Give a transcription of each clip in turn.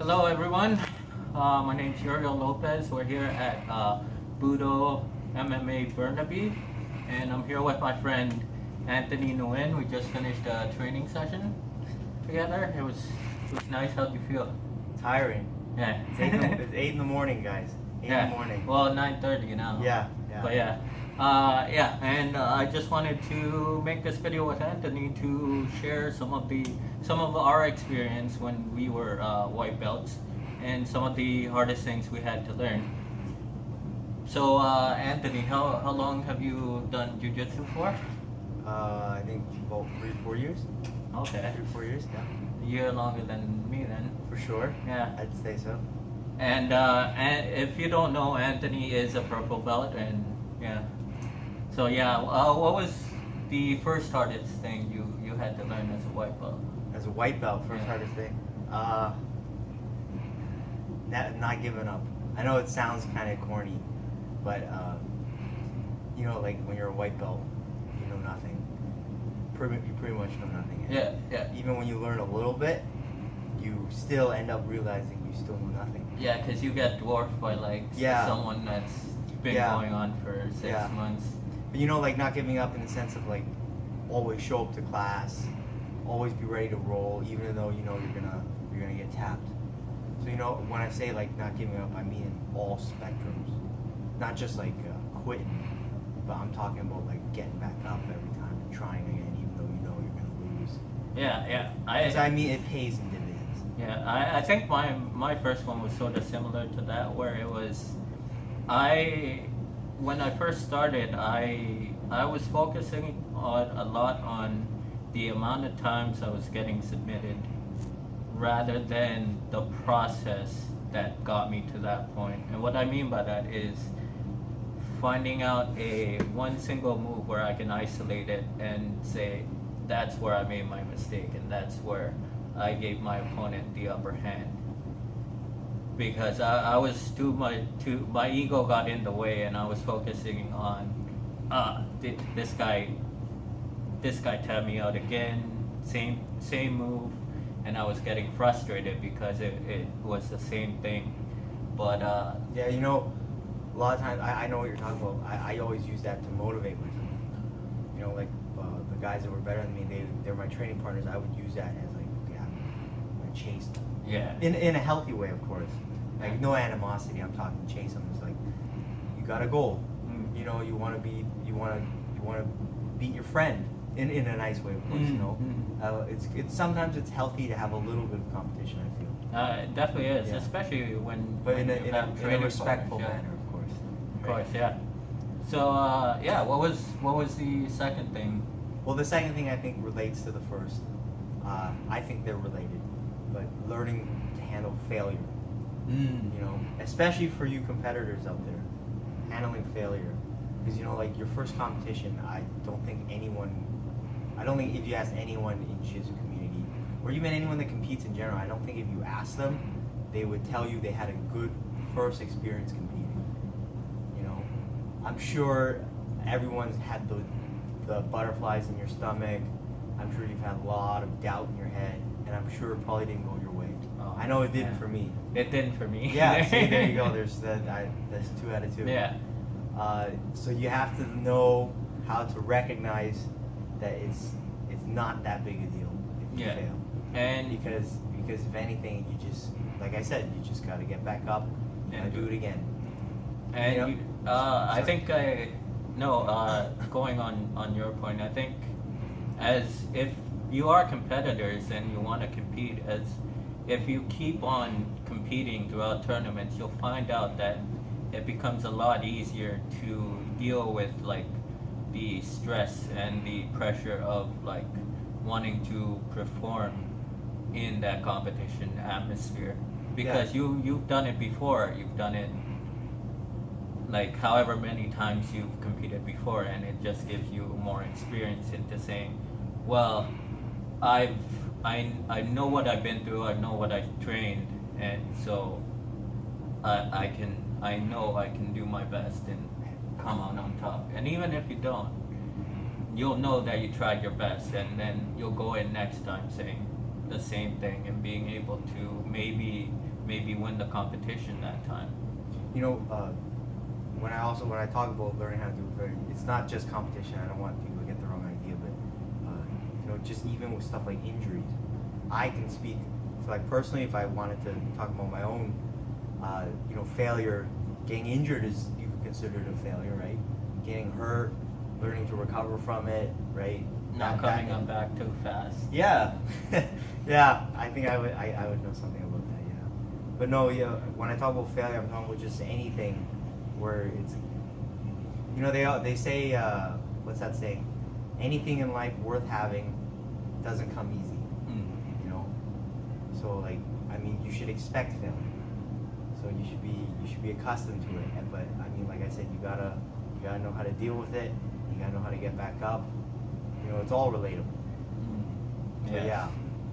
Hello everyone, my name is Uriel Lopez. We're here at Budo MMA Burnaby, and I'm here with my friend Anthony Nguyen. We just finished a training session together. It was nice. How'd you feel? Tiring. Yeah. It's 8 in the morning, guys. 8 in the morning. Well, 9:30 now. Yeah. But and I just wanted to make this video with Anthony to share some of our experience when we were white belts and some of the hardest things we had to learn. So Anthony, how long have you done jiu-jitsu for? I think about 3-4 years. Okay. 3-4 years, yeah. A year longer than me then. For sure. Yeah. I'd say so. And if you don't know, Anthony is a purple belt, and yeah. So what was the first hardest thing you had to learn as a white belt? As a white belt, first hardest thing. Not giving up. I know it sounds kind of corny, but like when you're a white belt, you know nothing. You pretty much know nothing. Yeah. Even when you learn a little bit, you still end up realizing you still know nothing. Yeah, because you get dwarfed by someone that's been going on for 6 months. But not giving up in the sense of always show up to class, always be ready to roll, even though you're gonna get tapped. So when I say not giving up, I mean in all spectrums, not just quitting, but I'm talking about getting back up every time and trying again, even though you're gonna lose. Yeah. Because it pays in dividends. Yeah, I think my first one was sort of similar to that, where it was, when I first started, I was focusing a lot on the amount of times I was getting submitted, rather than the process that got me to that point. And what I mean by that is finding out one single move where I can isolate it and say, that's where I made my mistake, and that's where I gave my opponent the upper hand. Because I was my ego got in the way, and I was focusing on this guy tapped me out again, same move, and I was getting frustrated because it was the same thing. But a lot of times I know what you're talking about. I always use that to motivate myself. The guys that were better than me, they're my training partners. I would use that as I'm gonna chase them. Yeah. In a healthy way, of course. No animosity. I'm talking chase them. It's you got a goal. You want to beat your friend in a nice way, of course. It's sometimes it's healthy to have a little bit of competition, I feel. It definitely is, especially but in a respectful partners, manner, of course. Of course, yeah. So what was the second thing? Well, the second thing I think relates to the first. I think they're related, but learning to handle failure. Especially for you competitors out there, handling failure. Because your first competition, I don't think if you ask anyone in jiu-jitsu community, or even anyone that competes in general, I don't think if you ask them, they would tell you they had a good first experience competing. I'm sure everyone's had the butterflies in your stomach. I'm sure you've had a lot of doubt in your head, and I'm sure it probably didn't go your way. I know it didn't for me. It didn't for me. Yeah, see, there you go. That's 2 out of 2. Yeah. So you have to know how to recognize that it's not that big a deal if you fail. And because if anything, you just, like I said, you just got to get back up and do it again. And I think going on your point, I think as if you are competitors and you want to compete, if you keep on competing throughout tournaments, you'll find out that it becomes a lot easier to deal with the stress and the pressure of wanting to perform in that competition atmosphere, because you've done it before. You've done it however many times you've competed before, and it just gives you more experience into saying, well, I know what I've been through, I know what I've trained, and so I know I can do my best and come out on top. And even if you don't, you'll know that you tried your best, and then you'll go in next time saying, the same thing and being able to maybe win the competition that time. You know, when I talk about learning how to do it's not just competition. I don't want people to get the wrong idea, but you know, just even with stuff like injuries, I can speak. So like personally, if I wanted to talk about my own, you know, failure, getting injured is you could consider it a failure, right? Getting hurt, learning to recover from it, right? Not coming up back too fast. Yeah, yeah. I think I would know something about that. Yeah, but no, yeah. When I talk about failure, I'm talking about just anything where it's, you know, they say what's that saying? Anything in life worth having doesn't come easy. You know, so like I mean, you should expect failure. So you should be accustomed to it. But I mean, like I said, you gotta know how to deal with it. You gotta know how to get back up. You know, it's all relatable. But yeah,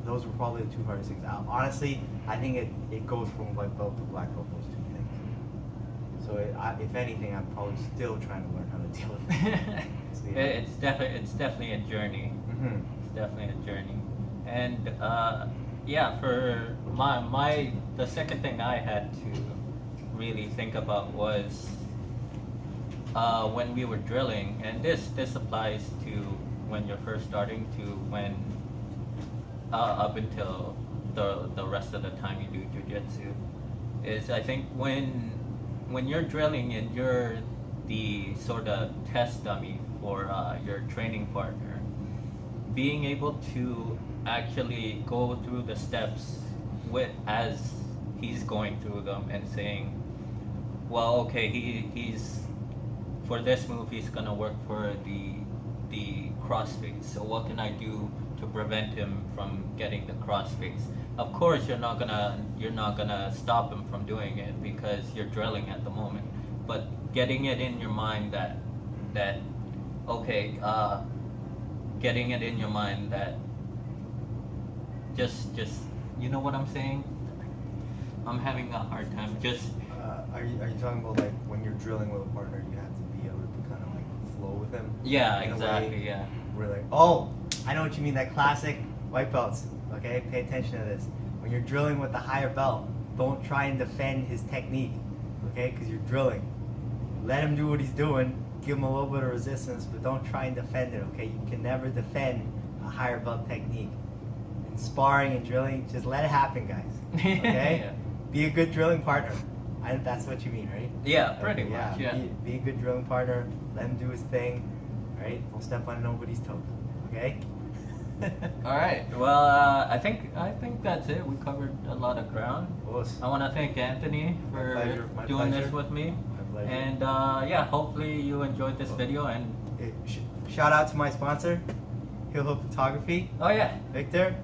those were probably the two hardest things. Honestly, I think it goes from white belt to black belt, those two things. So if anything, I'm probably still trying to learn how to deal with it. So, yeah. It's definitely a journey. Mm-hmm. It's definitely a journey. And yeah, for the second thing I had to really think about was when we were drilling, and this applies to when you're first starting to when up until the rest of the time you do jiu-jitsu, is I think when you're drilling and you're the sort of test dummy for your training partner, being able to actually go through the steps as he's going through them and saying, well, okay, he's for this move he's gonna work for the crossface. So what can I do to prevent him from getting the crossface? Of course, you're not gonna stop him from doing it because you're drilling at the moment. But getting it in your mind that okay, getting it in your mind that just you know what I'm saying? I'm having a hard time. Just are you talking about like when you're drilling with a partner, you have to be able to kind of like flow with them? yeah, in a exactly. way Yeah. We're like, oh, I know what you mean. That classic white belts. Okay, pay attention to this. When you're drilling with the higher belt, don't try and defend his technique. Okay, because you're drilling. Let him do what he's doing. Give him a little bit of resistance, but don't try and defend it. Okay, you can never defend a higher belt technique. In sparring and drilling, just let it happen, guys. Okay, Yeah. Be a good drilling partner. That's what you mean, right? Yeah, pretty much. Yeah. Be a good drilling partner. Let him do his thing. Right? Don't step on nobody's toes. Okay? All right. Well, I think that's it. We covered a lot of ground. I want to thank Anthony for My doing pleasure. this with me. My pleasure. And yeah, hopefully you enjoyed this video. And Shout out to my sponsor, Hill Hope Photography. oh yeah, Victor,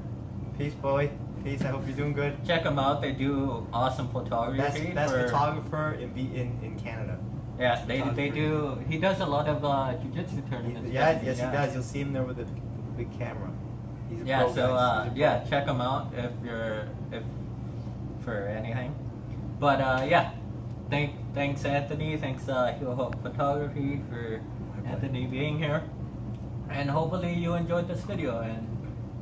peace, boy. Peace. I hope you're doing good. check them out. They do awesome photography. Best photographer in Canada. Yeah, they do. He does a lot of jiu-jitsu tournaments. Yes, he does. You'll see him there with a big camera. He's a Yeah, pro, so guys. He's a pro. yeah, check him out if for anything. But yeah, thanks Anthony, thanks Hill Hope Photography for My pleasure. Anthony being here, and hopefully you enjoyed this video and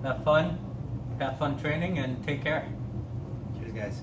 have fun training and take care. Cheers, guys.